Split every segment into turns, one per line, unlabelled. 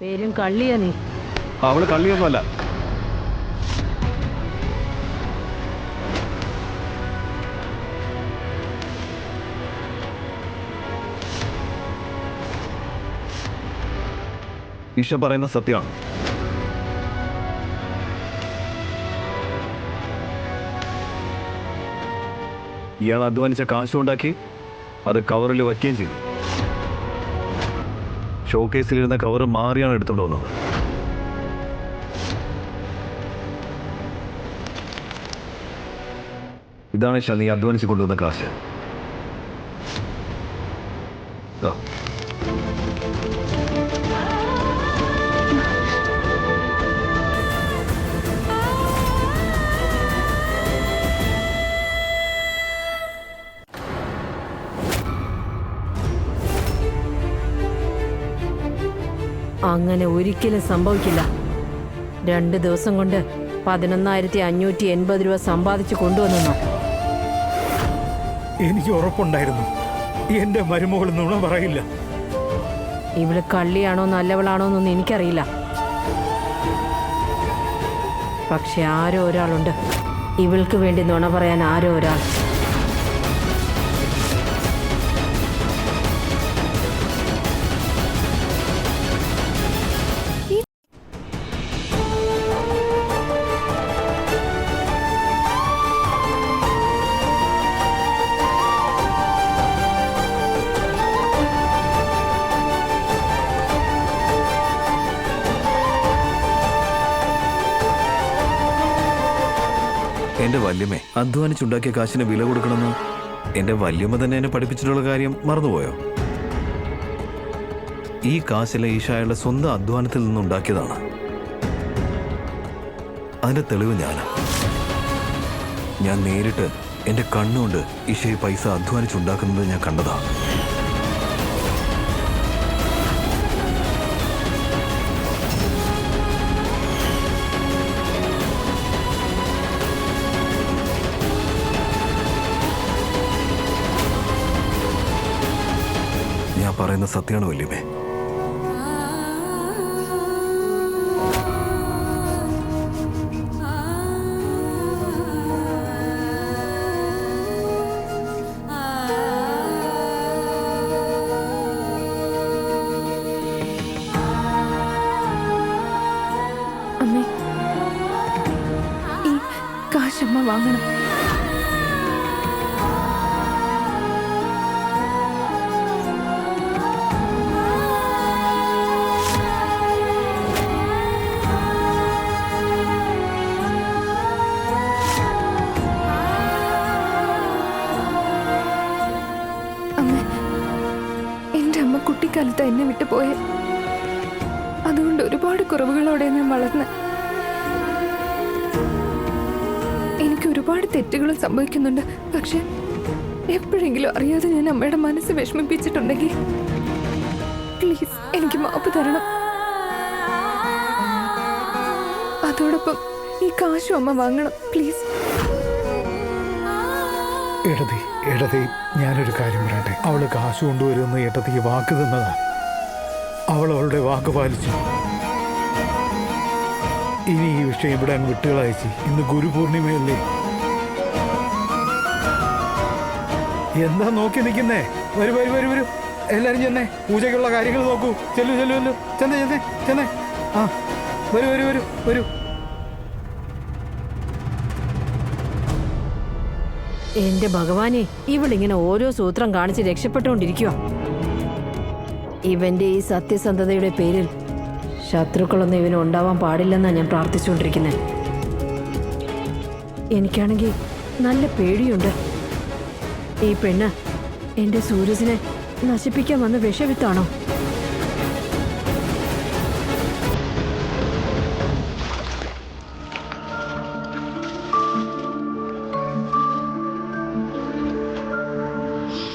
പേരും കള്ളിയാ നീ.
അവള് കള്ളിയൊന്നുമല്ല. ഈശ പറയുന്ന സത്യമാണ്. ഇയാൾ അധ്വാനിച്ച കാശുണ്ടാക്കി അത് കവറിൽ വയ്ക്കുകയും ചെയ്തു. ഷോക്കേസിലിരുന്ന കവർ മാറിയാണ് എടുത്തുകൊണ്ട് വന്നത്. ഇതാണ് ഇഷ നീ അധ്വാനിച്ച് കൊണ്ടുവന്ന കാശ്.
അങ്ങനെ ഒരിക്കലും സംഭവിക്കില്ല. 2 ദിവസം കൊണ്ട് 11,580 രൂപ സമ്പാദിച്ചു കൊണ്ടുവന്നോ?
എനിക്ക് ഉറപ്പുണ്ടായിരുന്നു എന്റെ മരുമകൾ നുണ പറയില്ല.
ഇവള് കള്ളിയാണോ നല്ലവളാണോ എന്നൊന്നും എനിക്കറിയില്ല. പക്ഷെ ആരോ ഒരാളുണ്ട് ഇവൾക്ക് വേണ്ടി നുണ പറയാൻ. ആരോ ഒരാൾ.
എന്റെ വല്യമ്മേ അധ്വാനിച്ചുണ്ടാക്കിയ കാശിന് വില കൊടുക്കണമെന്ന് എന്റെ വല്യമ്മ തന്നെ എന്നെ പഠിപ്പിച്ചിട്ടുള്ള കാര്യം മറന്നുപോയോ? ഈ കാശിലെ ഈശായുടെ സ്വന്തം അധ്വാനത്തിൽ നിന്നുണ്ടാക്കിയതാണ്. അതിന്റെ തെളിവ് ഞാൻ നേരിട്ട് എന്റെ കണ്ണുകൊണ്ട് ഈശയെ പൈസ അധ്വാനിച്ചുണ്ടാക്കുന്നത് ഞാൻ കണ്ടതാണ്. ഞാൻ പറയുന്ന സത്യമാണ് വല്യമ്മേ.
അമ്മേ, ഈ കാശമ്മ വാങ്ങണം. കുട്ടിക്കാലത്ത് എന്നെ വിട്ടു പോയെ. അതുകൊണ്ട് ഒരുപാട് കുറവുകളോടെ ഞാൻ വളർന്ന്. എനിക്ക് ഒരുപാട് തെറ്റുകളും സംഭവിക്കുന്നുണ്ട്. പക്ഷെ എപ്പോഴെങ്കിലും അറിയാതെ ഞാൻ അമ്മയുടെ മനസ്സ് വിഷമിപ്പിച്ചിട്ടുണ്ടെങ്കിൽ പ്ലീസ് എനിക്ക് മാപ്പ് തരണം. അതോടൊപ്പം ഈ കാശും അമ്മ വാങ്ങണം പ്ലീസ്.
എടതി ഞാനൊരു കാര്യം പറയട്ടെ. അവള് കാശ് കൊണ്ടുവരുമെന്ന് ഏട്ടത്തിക്ക് വാക്ക് തന്നതാ. അവൾ അവളുടെ വാക്ക് പാലിച്ചു. ഇനി ഈ വിഷയം ഇവിടെ അങ്ങ് വിട്ടുകളയച്ചു. ഇന്ന് ഗുരുപൂർണിമയല്ലേ? എന്താ നോക്കി നിൽക്കുന്നേ? വരൂ എല്ലാരും ചെന്നേ. പൂജയ്ക്കുള്ള കാര്യങ്ങൾ നോക്കൂ. ചെല്ലു ചെന്നേ. ആ വരൂ.
എന്റെ ഭഗവാനെ, ഇവളിങ്ങനെ ഓരോ സൂത്രം കാണിച്ച് രക്ഷപ്പെട്ടുകൊണ്ടിരിക്കുക. ഇവന്റെ ഈ സത്യസന്ധതയുടെ പേരിൽ ശത്രുക്കളൊന്നും ഇവന് ഉണ്ടാവാൻ പാടില്ലെന്നാണ് ഞാൻ പ്രാർത്ഥിച്ചുകൊണ്ടിരിക്കുന്നത്. എനിക്കാണെങ്കിൽ നല്ല പേടിയുണ്ട്. ഈ പെണ്ണ് എന്റെ സൂരജിനെ നശിപ്പിക്കാൻ വന്ന വിഷവിത്താണോ?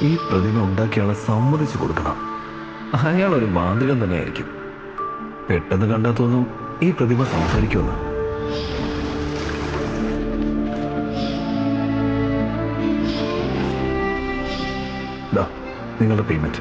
ഈ പ്രതിമ ഉണ്ടാക്കിയാളെ സമ്മതിച്ചു കൊടുക്കണം. അയാളൊരു മാന്ത്രികൻ തന്നെയായിരിക്കും. പെട്ടെന്ന് കണ്ടാൽ തോന്നും ഈ പ്രതിമ സംസാരിക്കുമെന്ന്. നിങ്ങളുടെ പേയ്മെന്റ്.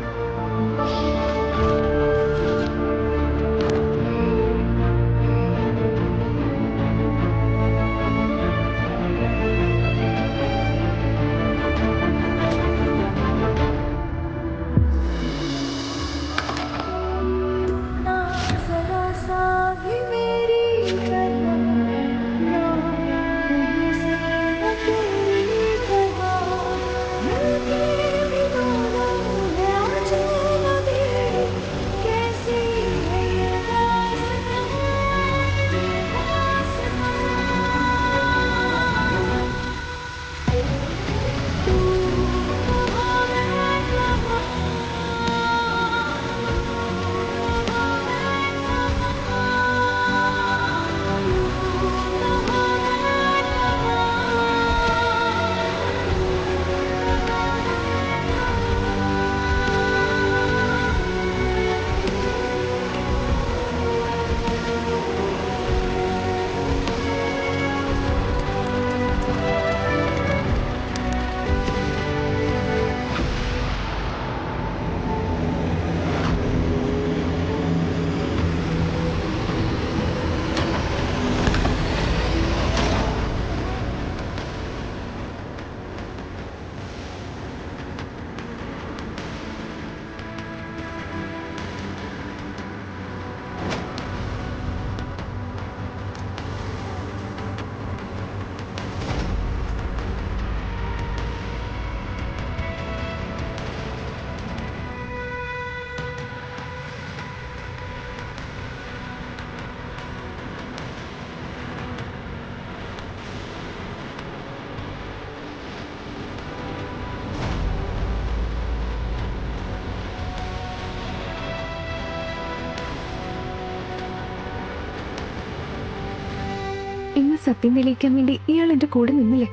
ഇന്ന് സത്യം തെളിയിക്കാൻ വേണ്ടി ഇയാൾ എന്റെ കൂടെ നിന്നില്ലേ,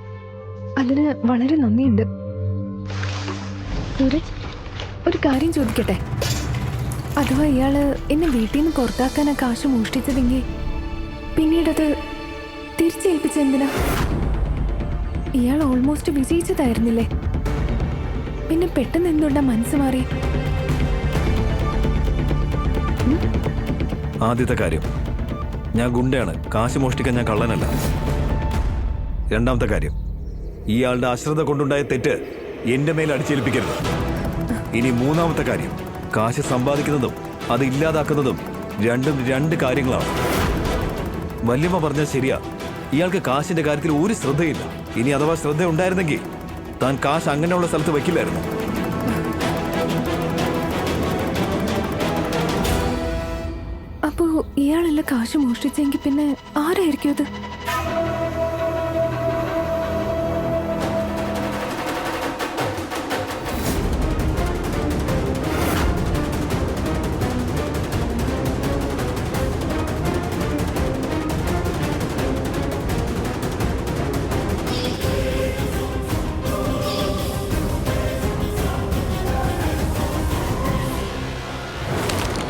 അതിന് വളരെ നന്ദിയുണ്ട്. സൂരജ്, ഒരു കാര്യം ചോദിക്കട്ടെ? അഥവാ ഇയാള് എന്നെ വീട്ടിൽ നിന്ന് പുറത്താക്കാനാ കാശ് മോഷ്ടിച്ചതെങ്കിൽ പിന്നീടത് തിരിച്ചേൽപ്പിച്ച എന്തിനാ? ഇയാൾ ഓൾമോസ്റ്റ് വിജയിച്ചതായിരുന്നില്ലേ, പിന്നെ പെട്ടെന്ന് എന്തുകൊണ്ടാ മനസ്സ് മാറി?
ആദ്യത്തെ കാര്യം, ഞാൻ ഗുണ്ടയാണ്, കാശ് മോഷ്ടിക്കാൻ ഞാൻ കള്ളനല്ല. രണ്ടാമത്തെ കാര്യം, ഇയാളുടെ അശ്രദ്ധ കൊണ്ടുണ്ടായ തെറ്റ് എന്റെ മേൽ അടിച്ചേൽപ്പിക്കരുത്. ഇനി മൂന്നാമത്തെ കാര്യം, കാശ് സമ്പാദിക്കുന്നതും അത് ഇല്ലാതാക്കുന്നതും രണ്ടും രണ്ട് കാര്യങ്ങളാണ്. വല്യമ്മ പറഞ്ഞാൽ ശരിയാ, ഇയാൾക്ക് കാശിന്റെ കാര്യത്തിൽ ഒരു ശ്രദ്ധയില്ല. ഇനി അഥവാ ശ്രദ്ധ ഉണ്ടായിരുന്നെങ്കിൽ താൻ കാശ് അങ്ങനെയുള്ള സ്ഥലത്ത് വെക്കില്ലായിരുന്നു.
അപ്പോ ഇയാളല്ല കാശ് മോഷ്ടിച്ചെങ്കിൽ പിന്നെ ആരായിരിക്കും അത്?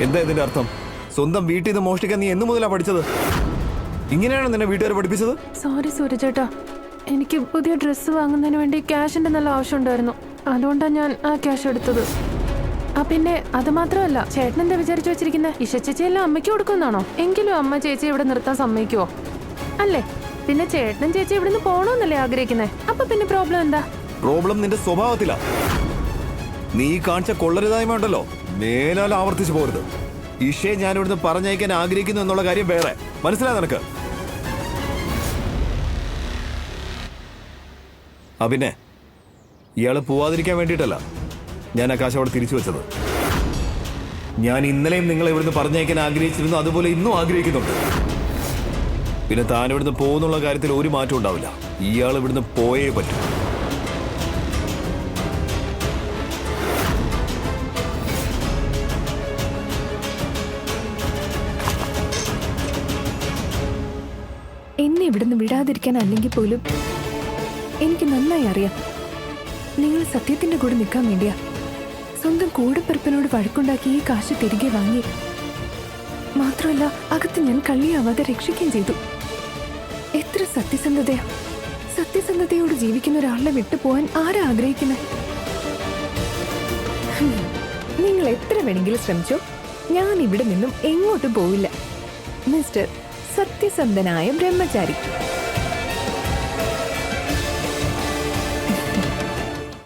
എന്താ ഇതിന്റെ അർത്ഥം? സ്വന്തം വീട്ടിൽ നിന്ന് മോഷ്ടിക്കാൻ നീ എന്ന് മുതലാ പഠിച്ചത്? ഇങ്ങനെയാണ് നിന്നെ വീട്ടുകാർ പഠിപ്പിച്ചത്?
സോറി സൂരജേട്ടാ, എനിക്ക് പുതിയ ഡ്രസ്സ് വാങ്ങുന്നതിന് വേണ്ടി ക്യാഷിന്റെ നല്ല ആവശ്യം ഉണ്ടായിരുന്നു. അതുകൊണ്ടാണ് ഞാൻ ആ ക്യാഷ് എടുത്തത്. പിന്നെ അത് മാത്രമല്ല, ചേട്ടൻ എന്താ വിചാരിച്ചു വെച്ചിരിക്കുന്നത്? ഇഷ ചേച്ചി എല്ലാം അമ്മയ്ക്ക് കൊടുക്കുന്നാണോ? എങ്കിലും അമ്മ ചേച്ചി ഇവിടെ നിർത്താൻ സമ്മതിക്കുവോ? അല്ലേ? പിന്നെ ചേട്ടനും ചേച്ചി ഇവിടുന്ന് പോണോന്നല്ലേ ആഗ്രഹിക്കുന്നേ? അപ്പൊ പിന്നെ പ്രോബ്ലം എന്താ?
പ്രോബ്ലം നിന്റെ സ്വഭാവത്തിലാ. നീ കാണിച്ച കൊള്ളരുതായ്മ ഉണ്ടല്ലോ, മേലാൽ ആവർത്തിച്ചു പോരുത്. ഇഷയെ ഞാൻ ഇവിടുന്ന് പറഞ്ഞയക്കാൻ ആഗ്രഹിക്കുന്നു എന്നുള്ള കാര്യം വേറെ. മനസ്സിലായി നിനക്ക്? പിന്നെ ഇയാള് പോവാതിരിക്കാൻ വേണ്ടിയിട്ടല്ല ഞാൻ ആ കാശ് അവിടെ തിരിച്ചു വെച്ചത്. ഞാൻ ഇന്നലെയും നിങ്ങളെ ഇവിടുന്ന് പറഞ്ഞയക്കാൻ ആഗ്രഹിച്ചിരുന്നു, അതുപോലെ ഇന്നും ആഗ്രഹിക്കുന്നുണ്ട്. പിന്നെ താൻ ഇവിടുന്ന് പോകുന്നുള്ള കാര്യത്തിൽ ഒരു മാറ്റം ഉണ്ടാവില്ല. ഇയാൾ ഇവിടുന്ന് പോയേ പറ്റൂ.
എന്നെ ഇവിടുന്ന് വിടാതിരിക്കാൻ അല്ലെങ്കിൽ പോലും എനിക്ക് നന്നായി അറിയാം നിങ്ങൾ സത്യത്തിന്റെ കൂടെ നിൽക്കാൻ വേണ്ടിയാ സ്വന്തം കൂടെപ്പിറപ്പിനോട് വഴക്കുണ്ടാക്കി ഈ കാശ് തിരികെ വാങ്ങി. മാത്രമല്ല, അകത്ത് ഞാൻ കള്ളിയാവാതെ രക്ഷിക്കുകയും ചെയ്തു. എത്ര സത്യസന്ധതയാ! സത്യസന്ധതയോട് ജീവിക്കുന്ന ഒരാളെ വിട്ടുപോകാൻ ആരാ ആഗ്രഹിക്കുന്നത്? നിങ്ങൾ എത്ര വേണമെങ്കിലും ശ്രമിച്ചോ, ഞാൻ ഇവിടെ നിന്നും എങ്ങോട്ടും പോവില്ല, മിസ്റ്റർ സത്യസന്ധനായ ബ്രഹ്മചാരി.